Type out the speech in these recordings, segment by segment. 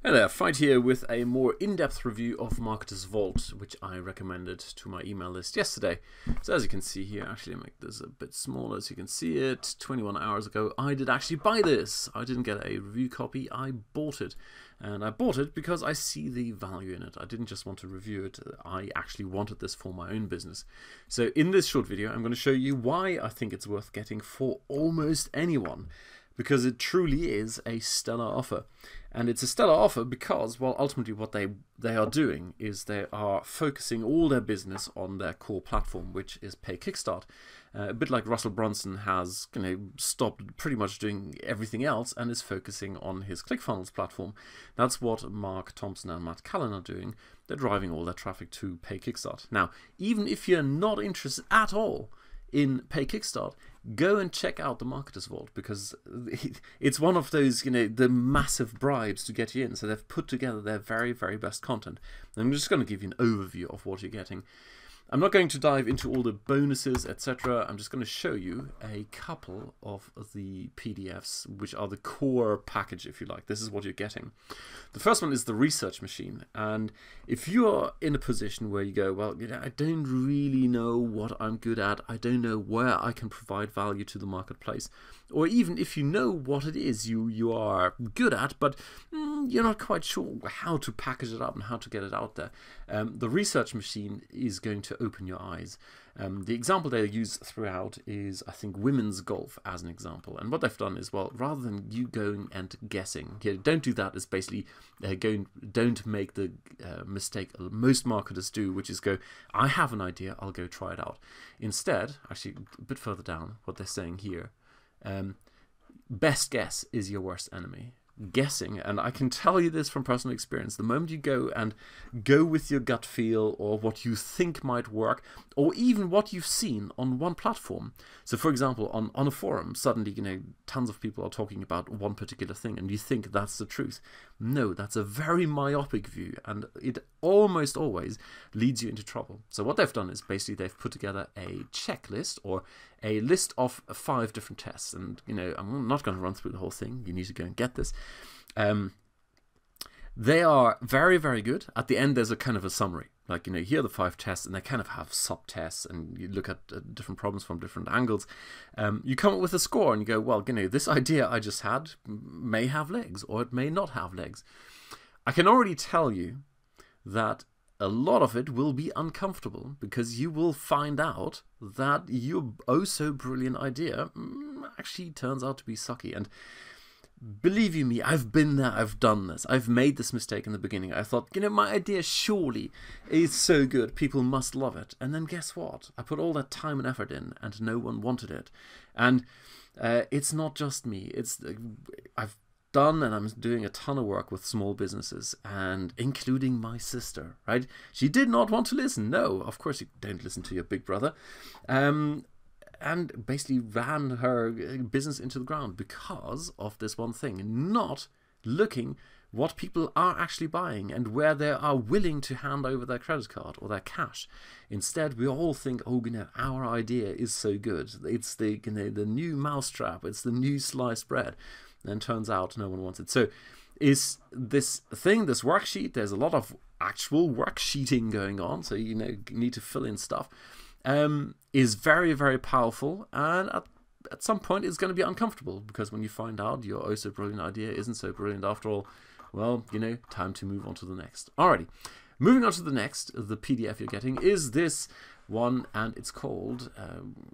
Hey there, Fight here with a more in-depth review of Marketer's Vault, which I recommended to my email list yesterday. So as you can see here, actually make this a bit smaller so you can see it, 21 hours ago I did actually buy this. I didn't get a review copy, I bought it. And I bought it because I see the value in it. I didn't just want to review it, I actually wanted this for my own business. So in this short video I'm going to show you why I think it's worth getting for almost anyone. Because it truly is a stellar offer. And it's a stellar offer because, well, ultimately what they are doing is they are focusing all their business on their core platform, which is Pay Kickstart. A bit like Russell Brunson has stopped pretty much doing everything else and is focusing on his ClickFunnels platform. That's what Mark Thompson and Matt Callan are doing. They're driving all their traffic to Pay Kickstart. Now, even if you're not interested at all in Pay Kickstart, go and check out the Marketer's Vault, because it's one of those, the massive bribes to get you in. So they've put together their very, very best content. And I'm just going to give you an overview of what you're getting. I'm not going to dive into all the bonuses, etc. I'm just going to show you a couple of the PDFs, which are the core package, if you like. This is what you're getting. The first one is the research machine. And if you're in a position where you go, well, I don't really know what I'm good at. I don't know where I can provide value to the marketplace. Or even if you know what it is you are good at, but you're not quite sure how to package it up and how to get it out there. The research machine is going to open your eyes. The example they use throughout is, I think, women's golf as an example. And what they've done is, well, rather than you going and guessing, don't do that. It's basically don't make the mistake most marketers do, which is go, I have an idea, I'll go try it out. Instead, actually a bit further down, what they're saying here, best guess is your worst enemy. Guessing, and I can tell you this from personal experience, the moment you go with your gut feel or what you think might work, or even what you've seen on one platform. So for example, on a forum, suddenly tons of people are talking about one particular thing and you think that's the truth. No, that's a very myopic view, and it almost always leads you into trouble. So what they've done is basically they've put together a checklist or a list of 5 different tests, and I'm not going to run through the whole thing. You need to go and get this. They are very, very good. At the end, there's a kind of a summary. Like, here are the 5 tests, and they kind of have sub-tests, and you look at different problems from different angles. You come up with a score, and you go, well, this idea I just had may have legs, or it may not have legs. I can already tell you that a lot of it will be uncomfortable, because you will find out that your oh-so-brilliant idea actually turns out to be sucky. And believe you me, I've been there, I've done this, I've made this mistake in the beginning. I thought, my idea surely is so good, people must love it. And then guess what? I put all that time and effort in and no one wanted it. And it's not just me. I've done and I'm doing a ton of work with small businesses, and including my sister, right? She did not want to listen. No, of course you don't listen to your big brother. And basically ran her business into the ground because of this one thing, not looking what people are actually buying and where they are willing to hand over their credit card or their cash. Instead, we all think, oh, our idea is so good. It's the new mousetrap. It's the new sliced bread. And turns out no one wants it. So is this thing, this worksheet, there's a lot of actual worksheeting going on. So, you need to fill in stuff. Is very, very powerful, and at some point it's going to be uncomfortable, because when you find out your oh so brilliant idea isn't so brilliant after all, well, time to move on to the next. Alrighty, moving on to the next, the PDF you're getting is this one, and it's called,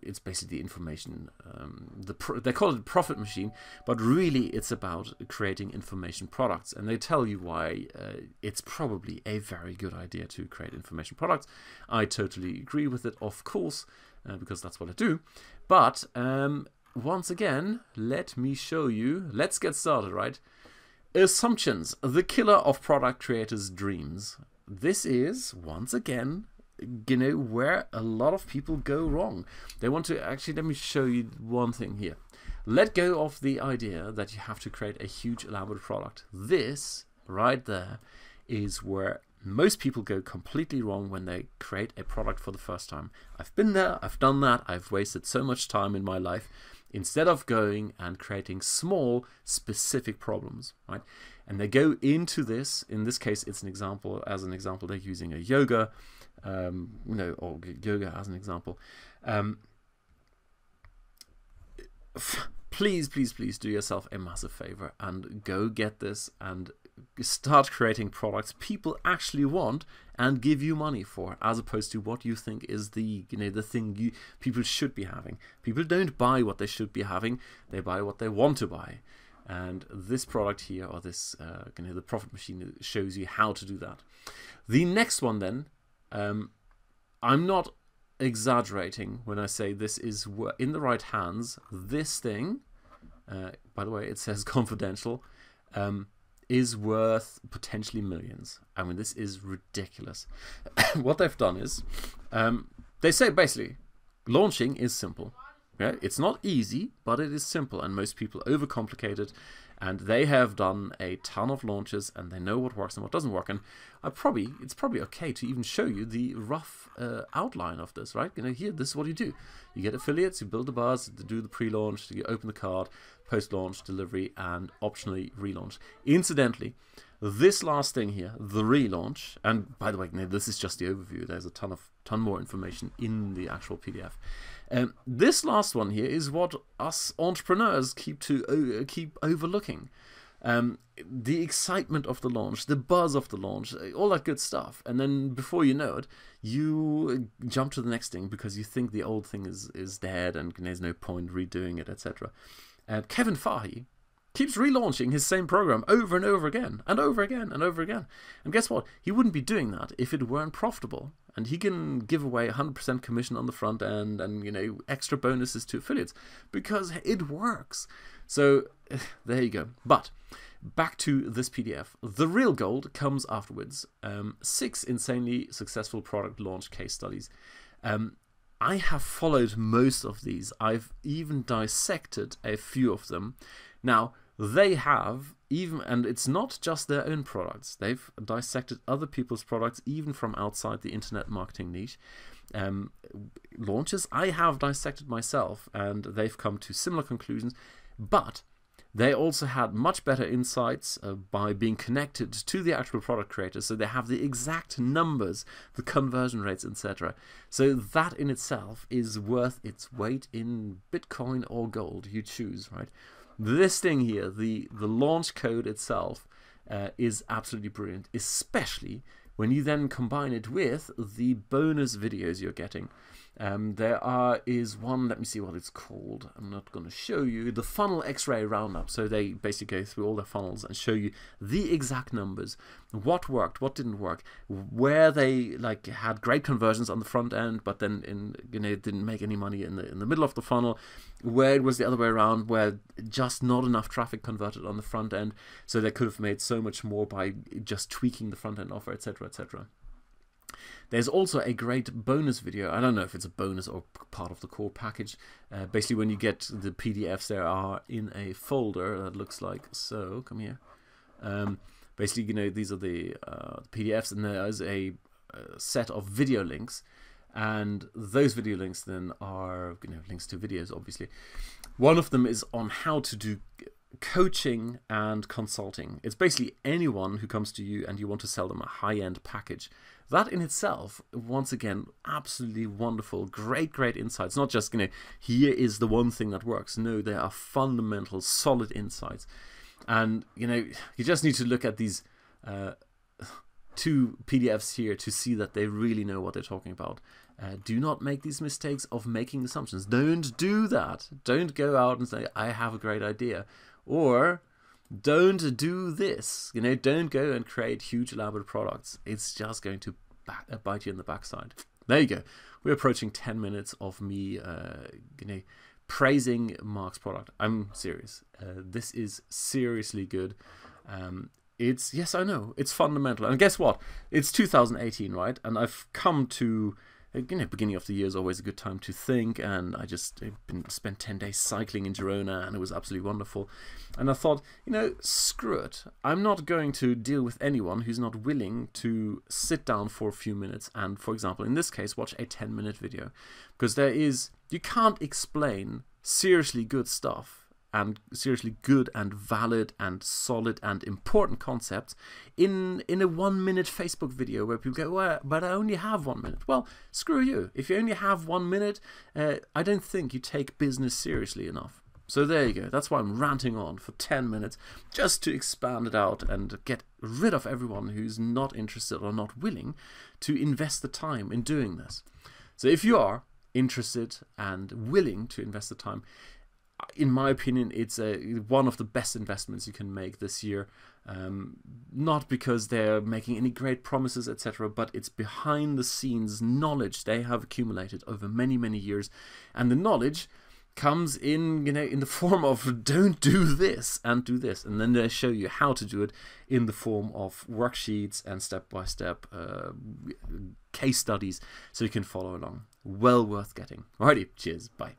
it's basically the information, they call it Profit Machine, but really it's about creating information products, and they tell you why it's probably a very good idea to create information products. I totally agree with it, of course, because that's what I do. But once again, let me show you. Let's get started, right? Assumptions, the killer of product creators' dreams. This is, once again, where a lot of people go wrong. They want to, actually, let me show you one thing here. Let go of the idea that you have to create a huge elaborate product. This right there is where most people go completely wrong when they create a product for the first time. I've been there, I've done that, I've wasted so much time in my life instead of going and creating small, specific problems, right? and they go into this. In this case, it's an example. As an example, they're using a yoga, or yoga as an example. Please do yourself a massive favor and go get this and start creating products people actually want and give you money for, as opposed to what you think is the thing people should be having. People don't buy what they should be having; they buy what they want to buy. And this product here, or this the Profit Machine, shows you how to do that. The next one, then, I'm not exaggerating when I say this is in the right hands. This thing, by the way, it says confidential, is worth potentially millions. I mean, this is ridiculous. What they've done is, they say basically, launching is simple. Yeah, it's not easy, but it is simple, and most people overcomplicate it. And they have done a ton of launches, and they know what works and what doesn't work. And it's probably okay to even show you the rough outline of this, right? Here, this is what you do. You get affiliates, you build the buzz, do the pre-launch, you open the card, post-launch, delivery, and optionally relaunch. Incidentally, this last thing here, the relaunch, and by the way, this is just the overview. There's a ton more information in the actual PDF. This last one here is what us entrepreneurs keep overlooking. The excitement of the launch, the buzz of the launch, all that good stuff. And then before you know it, you jump to the next thing because you think the old thing is dead and there's no point redoing it, etc. Kevin Fahey keeps relaunching his same program over and over again, and over again, and over again. And guess what? He wouldn't be doing that if it weren't profitable. And he can give away 100% commission on the front end and, extra bonuses to affiliates because it works. So there you go. But back to this PDF. The real gold comes afterwards. 6 insanely successful product launch case studies. I have followed most of these. I've even dissected a few of them. Now, they have and it's not just their own products. They've dissected other people's products, even from outside the internet marketing niche. Launches I have dissected myself, and they've come to similar conclusions. But they also had much better insights by being connected to the actual product creators, so they have the exact numbers, the conversion rates, etc. So that in itself is worth its weight in Bitcoin or gold. You choose, right? This thing here, the launch code itself, is absolutely brilliant, especially when you then combine it with the bonus videos you're getting. There is one, let me see what it's called. I'm not going to show you. The Funnel X-Ray Roundup. So they basically go through all their funnels and show you the exact numbers, what worked, what didn't work, where they had great conversions on the front end, but then didn't make any money in the middle of the funnel, where it was the other way around, where just not enough traffic converted on the front end, so they could have made so much more by just tweaking the front end offer, etc., etc. There's also a great bonus video. I don't know if it's a bonus or part of the core package. Basically, when you get the PDFs, they are in a folder that looks like so. Come here. Basically, these are the PDFs, and there's a set of video links. And those video links then are links to videos, obviously. One of them is on how to do coaching and consulting. It's basically anyone who comes to you and you want to sell them a high-end package. That in itself, once again, absolutely wonderful, great insights. Not just, here is the one thing that works. No, they are fundamental, solid insights. And, you just need to look at these 2 PDFs here to see that they really know what they're talking about. Do not make these mistakes of making assumptions. Don't do that. Don't go out and say, I have a great idea. Or don't do this. Don't go and create huge elaborate products. It's just going to bite you in the backside. There you go. We're approaching 10 minutes of me praising Mark's product. I'm serious. This is seriously good. Yes, I know. It's fundamental. And guess what? It's 2018, right? And I've come to... beginning of the year is always a good time to think, and I just spent 10 days cycling in Girona, and it was absolutely wonderful. And I thought, screw it. I'm not going to deal with anyone who's not willing to sit down for a few minutes and, for example, in this case, watch a 10-minute video. Because you can't explain seriously good stuff and seriously good and valid and solid and important concepts in a 1 minute Facebook video where people go, well, but I only have 1 minute. Well, screw you. If you only have 1 minute, I don't think you take business seriously enough. So there you go. That's why I'm ranting on for 10 minutes, just to expand it out and get rid of everyone who's not interested or not willing to invest the time in doing this. So if you are interested and willing to invest the time, in my opinion, it's one of the best investments you can make this year. Not because they're making any great promises, etc., but it's behind the scenes knowledge they have accumulated over many, many years. And the knowledge comes in, in the form of don't do this and do this, and then they show you how to do it in the form of worksheets and step-by-step case studies, so you can follow along. Well worth getting. Alrighty, cheers, bye.